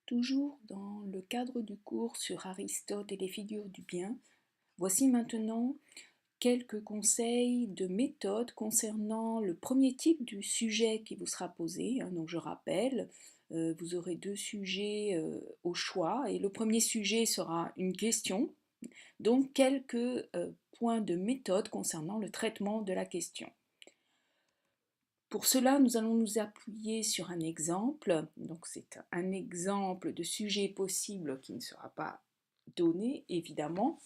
Toujours dans le cadre du cours sur Aristote et les figures du bien, voici maintenant quelques conseils de méthode concernant le premier type du sujet qui vous sera posé. Donc je rappelle, vous aurez deux sujets au choix et le premier sujet sera une question. Donc quelques points de méthode concernant le traitement de la question. Pour cela, nous allons nous appuyer sur un exemple. Donc c'est un exemple de sujet possible qui ne sera pas donné, évidemment.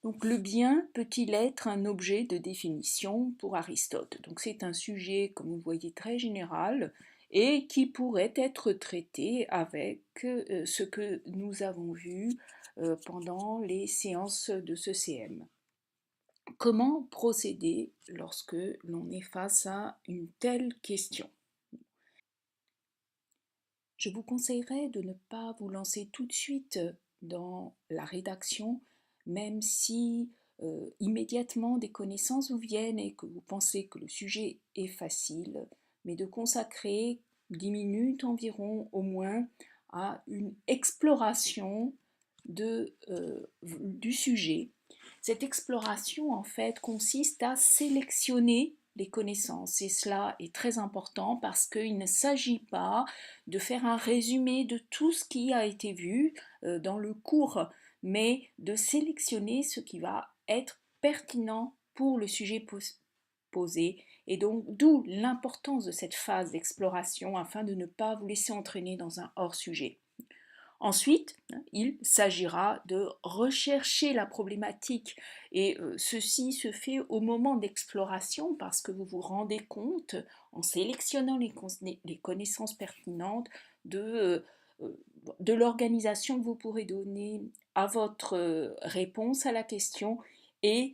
Donc le bien peut-il être un objet de définition pour Aristote? Donc c'est un sujet, comme vous voyez, très général et qui pourrait être traité avec ce que nous avons vu pendant les séances de ce CM. Comment procéder lorsque l'on est face à une telle question? Je vous conseillerais de ne pas vous lancer tout de suite dans la rédaction, même si immédiatement des connaissances vous viennent et que vous pensez que le sujet est facile, mais de consacrer 10 minutes environ au moins à une exploration du sujet. Cette exploration, en fait, consiste à sélectionner les connaissances et cela est très important parce qu'il ne s'agit pas de faire un résumé de tout ce qui a été vu dans le cours, mais de sélectionner ce qui va être pertinent pour le sujet posé. Et donc, d'où l'importance de cette phase d'exploration afin de ne pas vous laisser entraîner dans un hors-sujet. Ensuite, il s'agira de rechercher la problématique et ceci se fait au moment d'exploration parce que vous vous rendez compte, en sélectionnant les connaissances pertinentes, de l'organisation que vous pourrez donner à votre réponse à la question et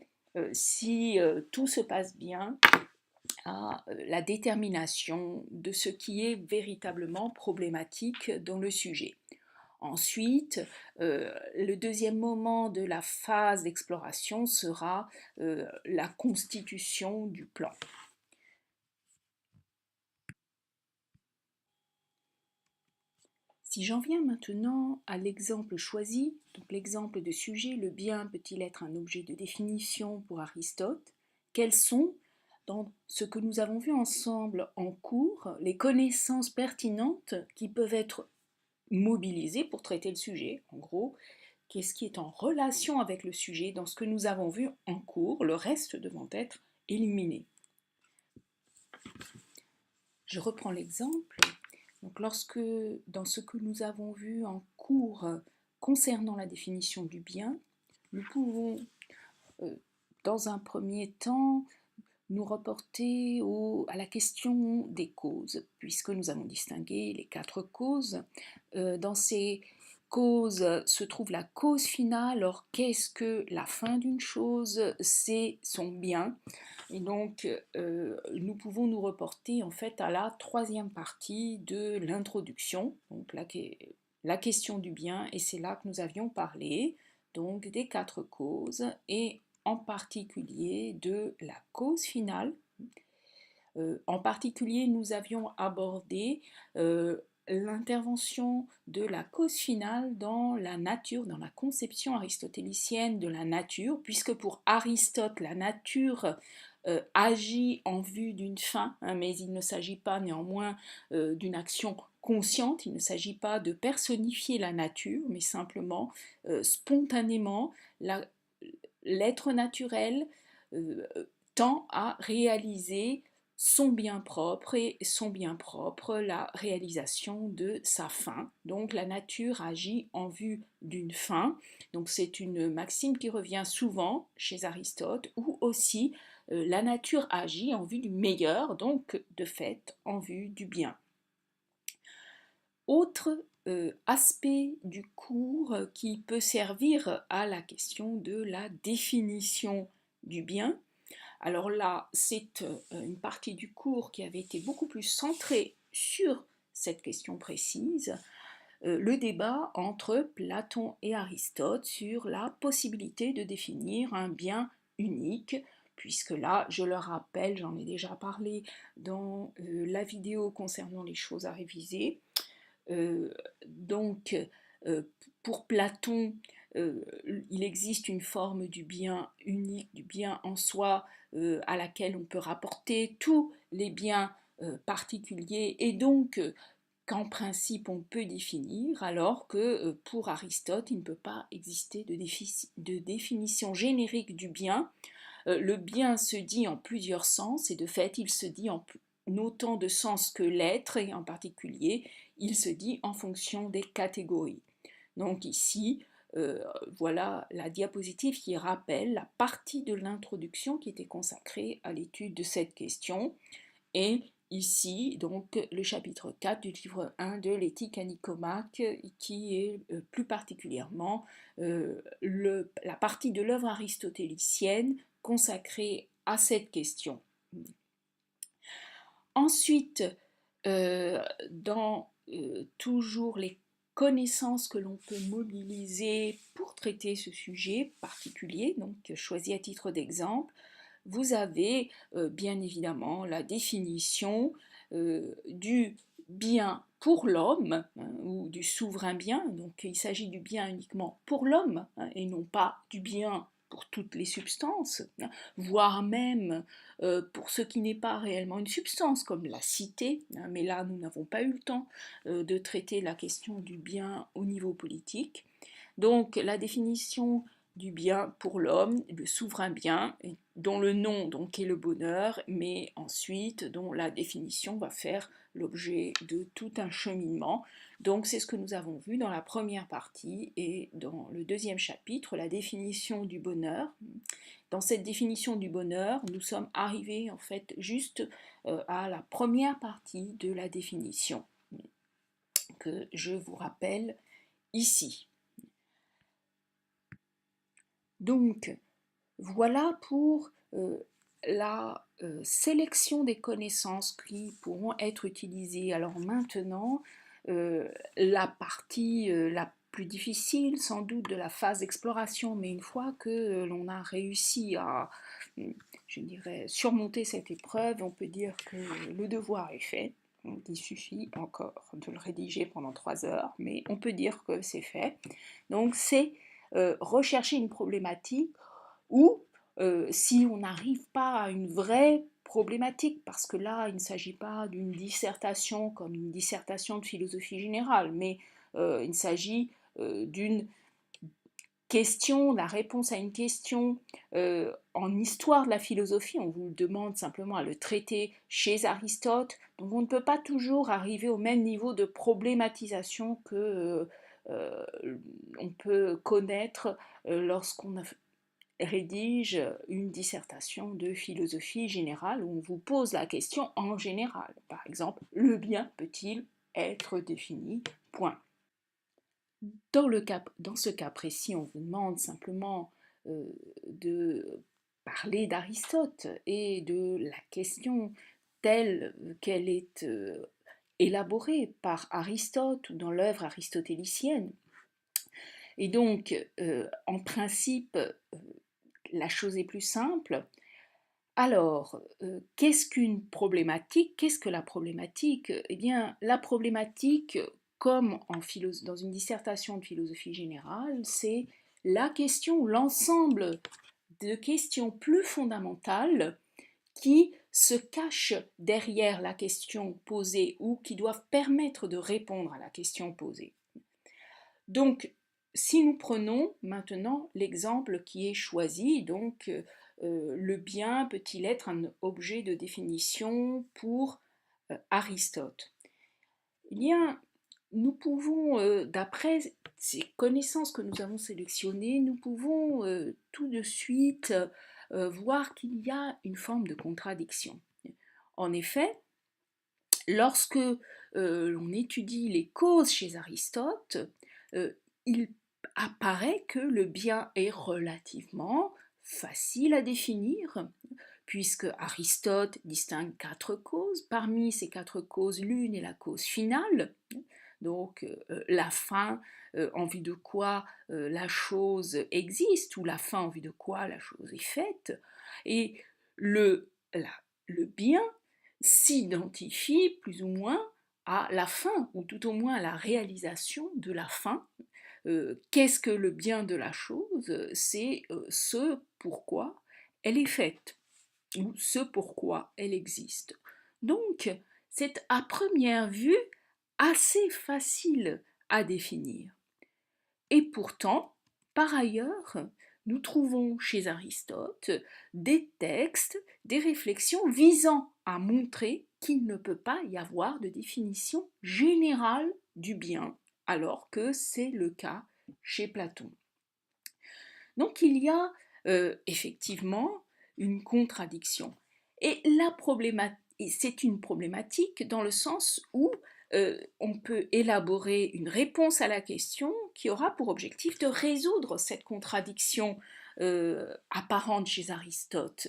si tout se passe bien, à la détermination de ce qui est véritablement problématique dans le sujet. Ensuite, le deuxième moment de la phase d'exploration sera la constitution du plan. Si j'en viens maintenant à l'exemple choisi, donc l'exemple de sujet, le bien peut-il être un objet de définition pour Aristote? Quelles sont, dans ce que nous avons vu ensemble en cours, les connaissances pertinentes qui peuvent être mobilisées pour traiter le sujet? En gros, qu'est-ce qui est en relation avec le sujet dans ce que nous avons vu en cours, le reste devant être éliminé. Je reprends l'exemple. Donc lorsque, dans ce que nous avons vu en cours concernant la définition du bien, nous pouvons, dans un premier temps, nous reporter à la question des causes, puisque nous avons distingué les 4 causes. Dans ces causes se trouve la cause finale. Alors qu'est-ce que la fin d'une chose? C'est son bien. Et donc nous pouvons nous reporter en fait à la 3e partie de l'introduction, donc la question du bien, et c'est là que nous avions parlé donc des 4 causes et en particulier de la cause finale. En particulier, nous avions abordé l'intervention de la cause finale dans la nature, dans la conception aristotélicienne de la nature, puisque pour Aristote, la nature agit en vue d'une fin, mais il ne s'agit pas néanmoins d'une action consciente, il ne s'agit pas de personnifier la nature, mais simplement, spontanément, l'être naturel tend à réaliser son bien propre et son bien propre, la réalisation de sa fin. Donc la nature agit en vue d'une fin. Donc c'est une maxime qui revient souvent chez Aristote, ou aussi la nature agit en vue du meilleur, donc de fait en vue du bien. Autre aspect du cours qui peut servir à la question de la définition du bien. Alors là, c'est une partie du cours qui avait été beaucoup plus centrée sur cette question précise, le débat entre Platon et Aristote sur la possibilité de définir un bien unique, puisque là, je le rappelle, j'en ai déjà parlé dans la vidéo concernant les choses à réviser, Euh, donc, euh, pour Platon, il existe une forme du bien unique, du bien en soi, à laquelle on peut rapporter tous les biens particuliers, et donc qu'en principe on peut définir, alors que pour Aristote, il ne peut pas exister de définition générique du bien. Le bien se dit en plusieurs sens, et de fait, il se dit en autant de sens que l'être, et en particulier, il se dit en fonction des catégories. Donc ici, voilà la diapositive qui rappelle la partie de l'introduction qui était consacrée à l'étude de cette question. Et ici, donc, le chapitre 4 du livre 1 de l'éthique à Nicomaque, qui est plus particulièrement la partie de l'œuvre aristotélicienne consacrée à cette question. Ensuite, dans toujours les connaissances que l'on peut mobiliser pour traiter ce sujet particulier, donc choisi à titre d'exemple, vous avez bien évidemment la définition du bien pour l'homme, hein, ou du souverain bien. Donc il s'agit du bien uniquement pour l'homme, hein, et non pas du bien pour toutes les substances, hein, voire même pour ce qui n'est pas réellement une substance, comme la cité, hein, mais là nous n'avons pas eu le temps de traiter la question du bien au niveau politique. Donc la définition du bien pour l'homme, le souverain bien, dont le nom donc est le bonheur, mais ensuite dont la définition va faire l'objet de tout un cheminement. Donc c'est ce que nous avons vu dans la première partie, et dans le deuxième chapitre, la définition du bonheur. Dans cette définition du bonheur, nous sommes arrivés en fait juste à la première partie de la définition que je vous rappelle ici. Donc, voilà pour la sélection des connaissances qui pourront être utilisées. Alors maintenant, la partie la plus difficile sans doute de la phase d'exploration, mais une fois que l'on a réussi à, je dirais, surmonter cette épreuve, on peut dire que le devoir est fait. Donc, il suffit encore de le rédiger pendant 3 heures, mais on peut dire que c'est fait. Donc c'est rechercher une problématique, ou si on n'arrive pas à une vraie problématique, parce que là, il ne s'agit pas d'une dissertation comme une dissertation de philosophie générale, mais il s'agit d'une question, la réponse à une question en histoire de la philosophie. On vous demande simplement à le traiter chez Aristote, donc on ne peut pas toujours arriver au même niveau de problématisation que on peut connaître lorsqu'on rédige une dissertation de philosophie générale, où on vous pose la question en général. Par exemple, le bien peut-il être défini? Point. Dans ce cas précis, on vous demande simplement de parler d'Aristote et de la question telle qu'elle est élaborée par Aristote ou dans l'œuvre aristotélicienne. Et donc, en principe, la chose est plus simple. Alors, qu'est-ce qu'une problématique? Qu'est-ce que la problématique? Eh bien, la problématique, comme dans une dissertation de philosophie générale, c'est la question ou l'ensemble de questions plus fondamentales qui se cachent derrière la question posée, ou qui doivent permettre de répondre à la question posée. Donc, si nous prenons maintenant l'exemple qui est choisi, donc le bien peut-il être un objet de définition pour Aristote? Eh bien, nous pouvons, d'après ces connaissances que nous avons sélectionnées, nous pouvons tout de suite voir qu'il y a une forme de contradiction. En effet, lorsque l'on étudie les causes chez Aristote, il apparaît que le bien est relativement facile à définir, puisque Aristote distingue 4 causes. Parmi ces 4 causes, l'une est la cause finale, donc la fin en vue de quoi la chose existe, ou la fin en vue de quoi la chose est faite, et le bien s'identifie plus ou moins à la fin, ou tout au moins à la réalisation de la fin. Qu'est-ce que le bien de la chose? C'est ce pourquoi elle est faite, ou ce pourquoi elle existe. Donc, c'est à première vue assez facile à définir. Et pourtant, par ailleurs, nous trouvons chez Aristote des textes, des réflexions visant à montrer qu'il ne peut pas y avoir de définition générale du bien, alors que c'est le cas chez Platon. Donc il y a effectivement une contradiction. Et c'est une problématique dans le sens où on peut élaborer une réponse à la question qui aura pour objectif de résoudre cette contradiction apparente chez Aristote.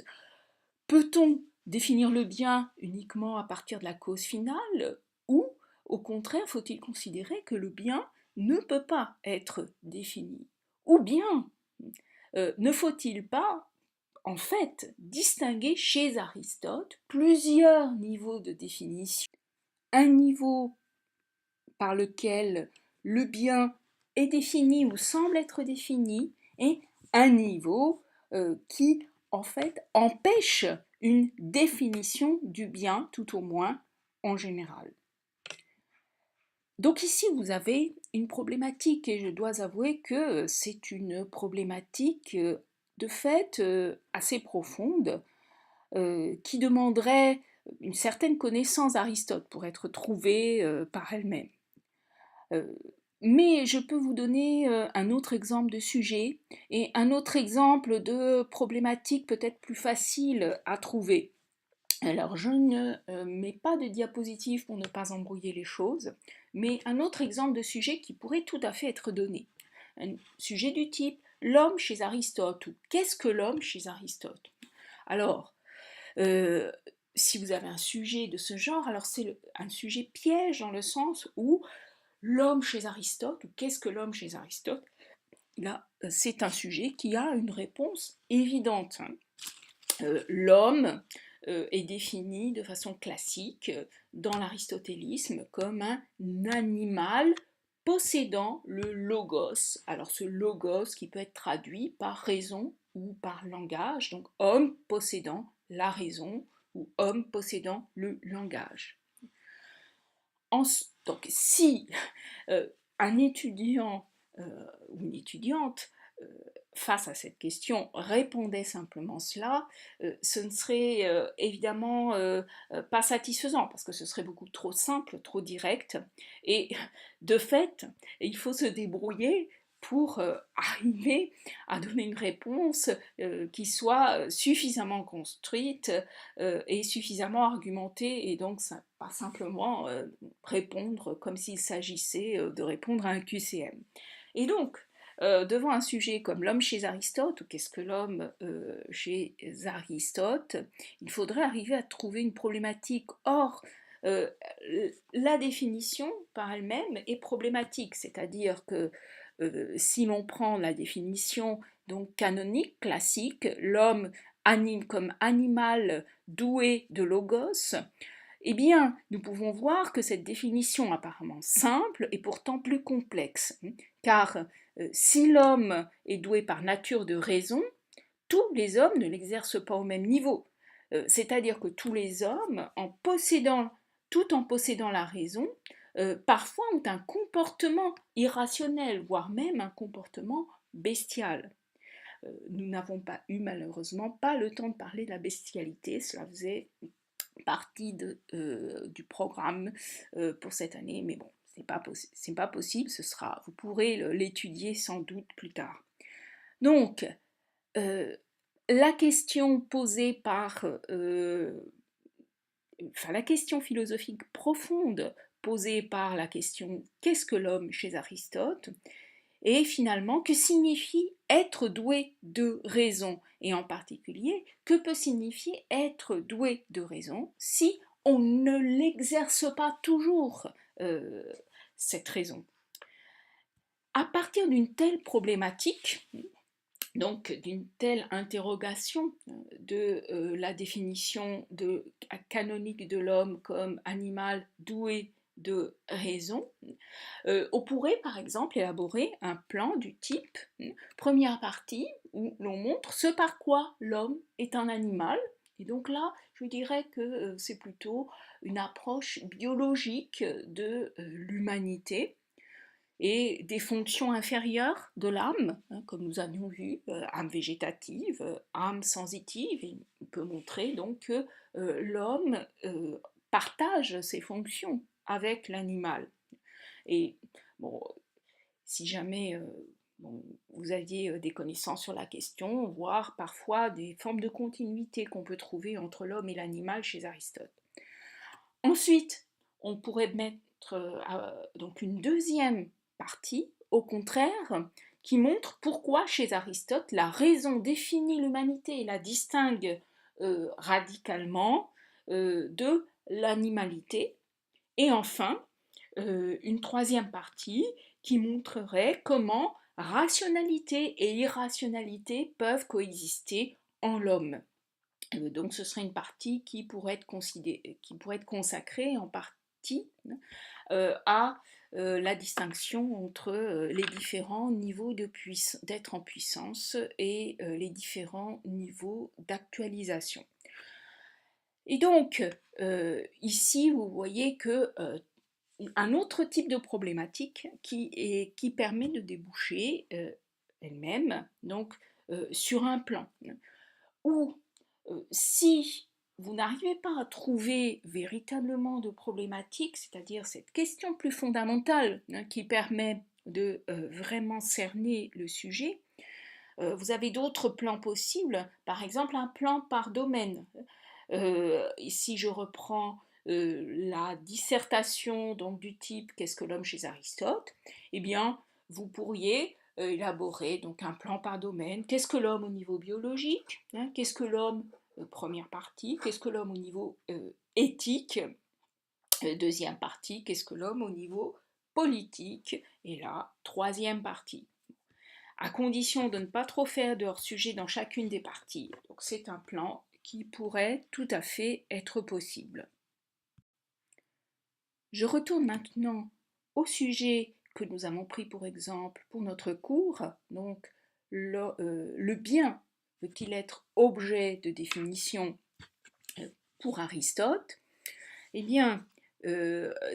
Peut-on définir le bien uniquement à partir de la cause finale, ou au contraire faut-il considérer que le bien ne peut pas être défini? Ou bien ne faut-il pas en fait distinguer chez Aristote plusieurs niveaux de définition? Un niveau par lequel le bien est défini ou semble être défini, et un niveau qui en fait empêche une définition du bien, tout au moins en général. Donc ici vous avez une problématique, et je dois avouer que c'est une problématique de fait assez profonde, qui demanderait une certaine connaissance d'Aristote pour être trouvée par elle-même. Mais je peux vous donner un autre exemple de sujet, et un autre exemple de problématique peut-être plus facile à trouver. Alors, je ne mets pas de diapositive pour ne pas embrouiller les choses, mais un autre exemple de sujet qui pourrait tout à fait être donné. Un sujet du type l'homme chez Aristote, ou qu'est-ce que l'homme chez Aristote? Alors, si vous avez un sujet de ce genre, alors c'est un sujet piège dans le sens où l'homme chez Aristote, ou qu'est-ce que l'homme chez Aristote? Là, c'est un sujet qui a une réponse évidente. L'homme est défini de façon classique dans l'aristotélisme comme un animal possédant le logos. Alors ce logos qui peut être traduit par raison ou par langage, donc homme possédant la raison ou homme possédant le langage. Donc si un étudiant ou une étudiante face à cette question répondait simplement cela, ce ne serait évidemment pas satisfaisant, parce que ce serait beaucoup trop simple, trop direct, et de fait, il faut se débrouiller pour arriver à donner une réponse qui soit suffisamment construite et suffisamment argumentée, et donc pas simplement répondre comme s'il s'agissait de répondre à un QCM. Et donc, devant un sujet comme l'homme chez Aristote, ou qu'est-ce que l'homme chez Aristote, il faudrait arriver à trouver une problématique. Or, la définition par elle-même est problématique, c'est-à-dire que si l'on prend la définition donc canonique, classique, l'homme anime comme animal doué de logos, eh bien, nous pouvons voir que cette définition apparemment simple est pourtant plus complexe, car si l'homme est doué par nature de raison, tous les hommes ne l'exercent pas au même niveau. C'est-à-dire que tous les hommes, tout en possédant la raison, parfois ont un comportement irrationnel, voire même un comportement bestial. Nous n'avons pas eu malheureusement pas le temps de parler de la bestialité, cela faisait partie du programme pour cette année, mais bon, c'est pas possible, vous pourrez l'étudier sans doute plus tard. Donc, la question posée par, la question philosophique profonde posée par la question qu'est-ce que l'homme chez Aristote, et finalement que signifie être doué de raison, et en particulier que peut signifier être doué de raison si on ne l'exerce pas toujours cette raison. À partir d'une telle problématique, donc d'une telle interrogation de la définition canonique de l'homme comme animal doué de raison, on pourrait par exemple élaborer un plan du type, première partie, où l'on montre ce par quoi l'homme est un animal. Et donc là, je dirais que c'est plutôt une approche biologique de l'humanité et des fonctions inférieures de l'âme, comme nous avions vu, âme végétative, âme sensitive. Et on peut montrer donc que l'homme partage ses fonctions avec l'animal. Et bon, si jamais bon, vous aviez des connaissances sur la question, voire parfois des formes de continuité qu'on peut trouver entre l'homme et l'animal chez Aristote. Ensuite, on pourrait mettre donc une deuxième partie, au contraire, qui montre pourquoi chez Aristote la raison définit l'humanité et la distingue radicalement de l'animalité. Et enfin, une troisième partie qui montrerait comment rationalité et irrationalité peuvent coexister en l'homme. Donc ce serait une partie qui pourrait être consacrée en partie à la distinction entre les différents niveaux d'être en puissance et les différents niveaux d'actualisation. Et donc, ici, vous voyez que un autre type de problématique qui permet de déboucher elle-même donc sur un plan où si vous n'arrivez pas à trouver véritablement de problématique, c'est-à-dire cette question plus fondamentale qui permet de vraiment cerner le sujet, vous avez d'autres plans possibles, par exemple un plan par domaine. Ici je reprends la dissertation donc, du type qu'est-ce que l'homme chez Aristote, eh bien vous pourriez élaborer donc un plan par domaine. Qu'est-ce que l'homme au niveau biologique, qu'est-ce que l'homme, première partie, qu'est-ce que l'homme au niveau éthique, deuxième partie, qu'est-ce que l'homme au niveau politique, et là, troisième partie. À condition de ne pas trop faire de hors-sujet dans chacune des parties. Donc c'est un plan qui pourrait tout à fait être possible. Je retourne maintenant au sujet que nous avons pris pour exemple pour notre cours, donc le bien peut-il être objet de définition pour Aristote? Eh bien,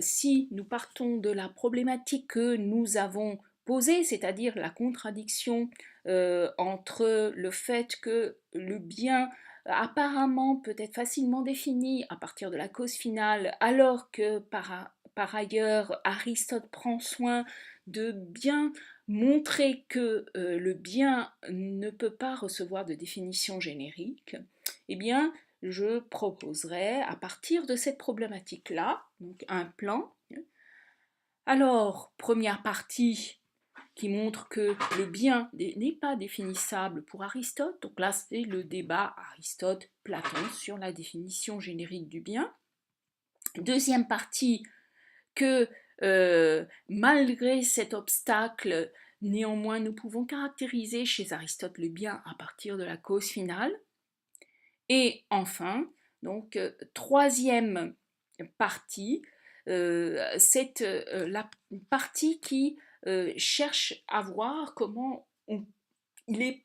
si nous partons de la problématique que nous avons posée, c'est-à-dire la contradiction entre le fait que le bien apparemment peut être facilement défini à partir de la cause finale, alors que par ailleurs Aristote prend soin de bien montrer que le bien ne peut pas recevoir de définition générique, eh bien, je proposerai à partir de cette problématique-là, donc un plan. Alors, première partie qui montre que le bien n'est pas définissable pour Aristote, donc là c'est le débat Aristote-Platon sur la définition générique du bien. Deuxième partie, que malgré cet obstacle, néanmoins nous pouvons caractériser chez Aristote le bien à partir de la cause finale. Et enfin, donc troisième partie, c'est la partie qui cherche à voir comment il est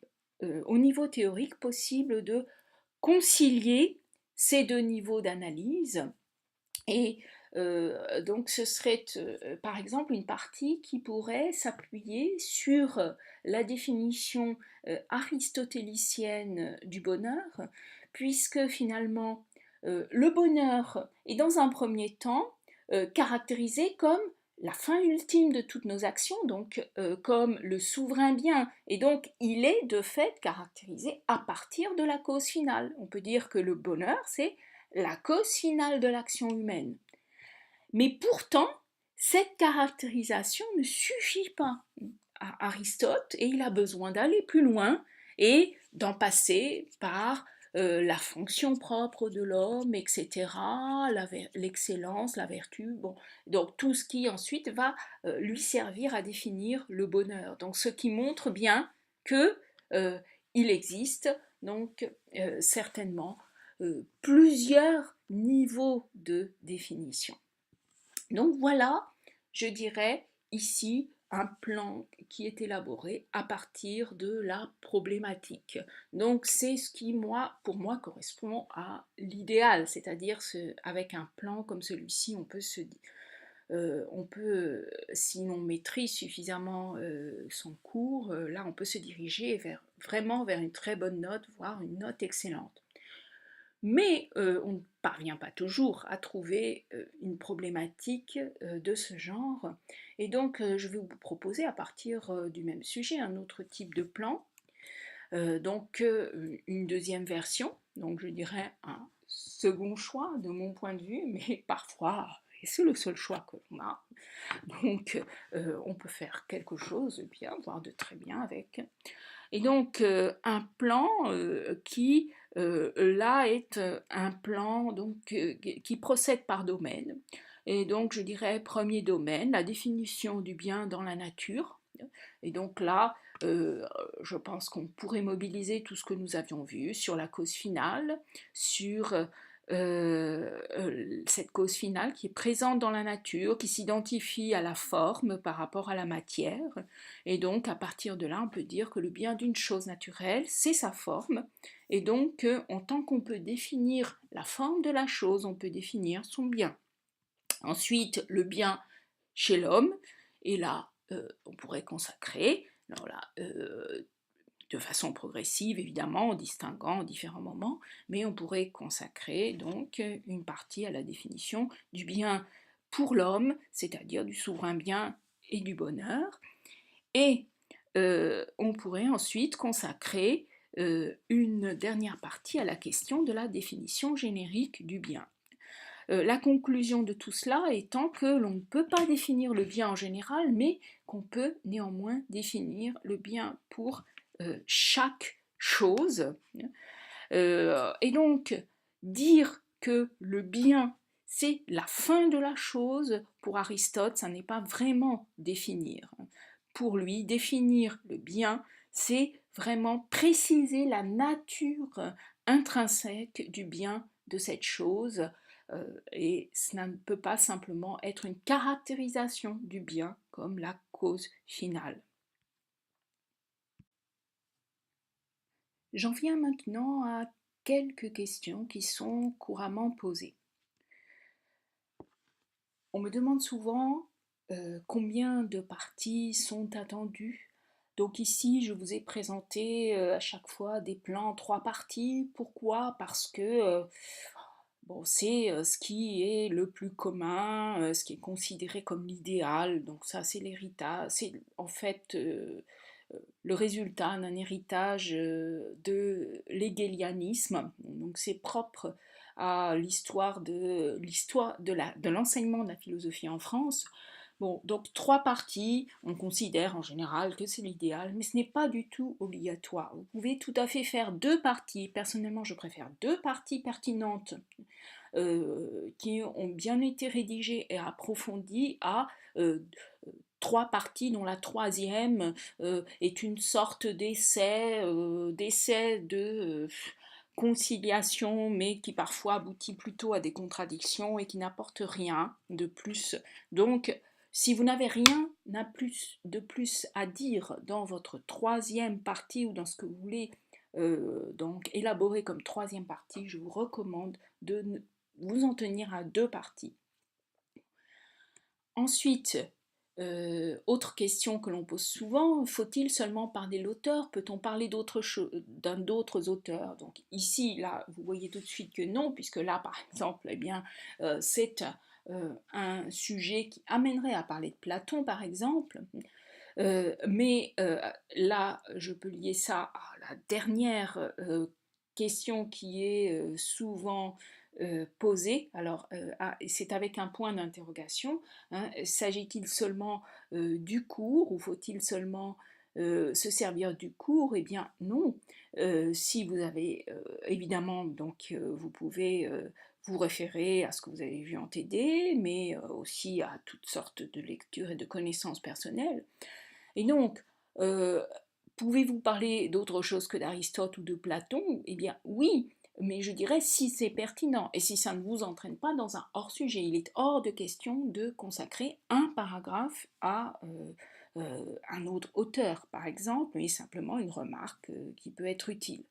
au niveau théorique possible de concilier ces deux niveaux d'analyse. Et donc ce serait par exemple une partie qui pourrait s'appuyer sur la définition aristotélicienne du bonheur, puisque finalement le bonheur est dans un premier temps caractérisé comme la fin ultime de toutes nos actions, donc comme le souverain bien, et donc il est de fait caractérisé à partir de la cause finale. On peut dire que le bonheur, c'est la cause finale de l'action humaine. Mais pourtant, cette caractérisation ne suffit pas à Aristote et il a besoin d'aller plus loin et d'en passer par la fonction propre de l'homme, etc., l'excellence, la vertu, bon, donc tout ce qui ensuite va lui servir à définir le bonheur. Donc ce qui montre bien que il existe donc certainement plusieurs niveaux de définition. Donc voilà, je dirais ici un plan qui est élaboré à partir de la problématique. Donc c'est ce qui, pour moi, correspond à l'idéal, c'est-à-dire avec un plan comme celui-ci, si l'on maîtrise suffisamment son cours, là on peut se diriger vraiment vers une très bonne note, voire une note excellente. Mais on ne parvient pas toujours à trouver une problématique de ce genre. Et donc je vais vous proposer à partir du même sujet un autre type de plan. Donc une deuxième version, donc je dirais un second choix de mon point de vue, mais parfois, et c'est le seul choix que l'on a, donc on peut faire quelque chose de bien, voire de très bien avec. Et donc un plan qui là est un plan donc, qui procède par domaine. Et donc je dirais premier domaine, la définition du bien dans la nature. Et donc là, je pense qu'on pourrait mobiliser tout ce que nous avions vu sur la cause finale, sur cette cause finale qui est présente dans la nature, qui s'identifie à la forme par rapport à la matière. Et donc à partir de là, on peut dire que le bien d'une chose naturelle, c'est sa forme. Et donc, en tant qu'on peut définir la forme de la chose, on peut définir son bien. Ensuite, le bien chez l'homme, et là, on pourrait consacrer, alors là, de façon progressive évidemment, en distinguant en différents moments, mais on pourrait consacrer donc une partie à la définition du bien pour l'homme, c'est-à-dire du souverain bien et du bonheur, et on pourrait ensuite consacrer une dernière partie à la question de la définition générique du bien. La conclusion de tout cela étant que l'on ne peut pas définir le bien en général, mais qu'on peut néanmoins définir le bien pour chaque chose. Et donc, dire que le bien, c'est la fin de la chose, pour Aristote, ça n'est pas vraiment définir. Pour lui, définir le bien, c'est vraiment préciser la nature intrinsèque du bien de cette chose, et cela ne peut pas simplement être une caractérisation du bien comme la cause finale. J'en viens maintenant à quelques questions qui sont couramment posées. On me demande souvent combien de parties sont attendues. Donc ici, je vous ai présenté à chaque fois des plans en 3 parties. Pourquoi? Parce que bon, c'est ce qui est le plus commun, ce qui est considéré comme l'idéal. Donc ça, c'est l'héritage. C'est en fait le résultat d'un héritage de l'hégélianisme. Donc c'est propre à de l'enseignement de la philosophie en France. Bon, donc 3 parties, on considère en général que c'est l'idéal, mais ce n'est pas du tout obligatoire. Vous pouvez tout à fait faire 2 parties. Personnellement, je préfère 2 parties pertinentes qui ont bien été rédigées et approfondies à 3 parties dont la troisième est une sorte d'essai de conciliation, mais qui parfois aboutit plutôt à des contradictions et qui n'apporte rien de plus. Donc, si vous n'avez rien de plus à dire dans votre troisième partie ou dans ce que vous voulez donc élaborer comme troisième partie, je vous recommande de vous en tenir à 2 parties. Ensuite, autre question que l'on pose souvent, faut-il seulement parler de l'auteur? Peut-on parler d'autres auteurs? Donc ici, là, vous voyez tout de suite que non, puisque là, par exemple, eh bien, c'est un sujet qui amènerait à parler de Platon, par exemple. Mais là, je peux lier ça à la dernière question qui est souvent posée. Alors, c'est avec un point d'interrogation. Hein. S'agit-il seulement du cours ou faut-il seulement se servir du cours? Eh bien, non. Si vous avez évidemment, donc vous pouvez vous référer à ce que vous avez vu en TD, mais aussi à toutes sortes de lectures et de connaissances personnelles. Et donc, pouvez-vous parler d'autre chose que d'Aristote ou de Platon? Eh bien oui, mais je dirais si c'est pertinent et si ça ne vous entraîne pas dans un hors-sujet. Il est hors de question de consacrer un paragraphe à un autre auteur, par exemple, mais simplement une remarque qui peut être utile.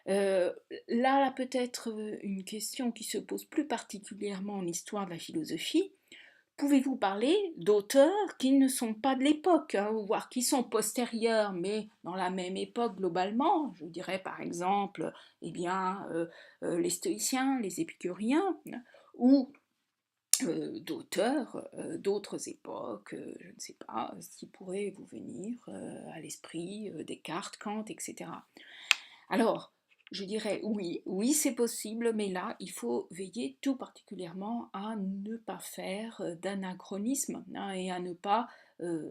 Euh, Là, peut-être une question qui se pose plus particulièrement en histoire de la philosophie. Pouvez-vous parler d'auteurs qui ne sont pas de l'époque, hein, voire qui sont postérieurs, mais dans la même époque globalement? Je dirais par exemple, eh bien, les stoïciens, les épicuriens, hein, ou d'auteurs d'autres époques, je ne sais pas, ce qui pourrait vous venir à l'esprit, Descartes, Kant, etc. Alors, je dirais oui, oui c'est possible, mais là, il faut veiller tout particulièrement à ne pas faire d'anachronisme, hein, et à ne pas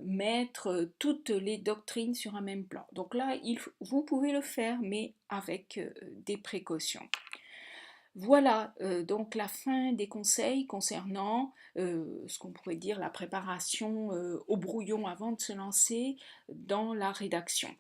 mettre toutes les doctrines sur un même plan. Donc là, vous pouvez le faire, mais avec des précautions. Voilà donc la fin des conseils concernant ce qu'on pourrait dire la préparation au brouillon avant de se lancer dans la rédaction.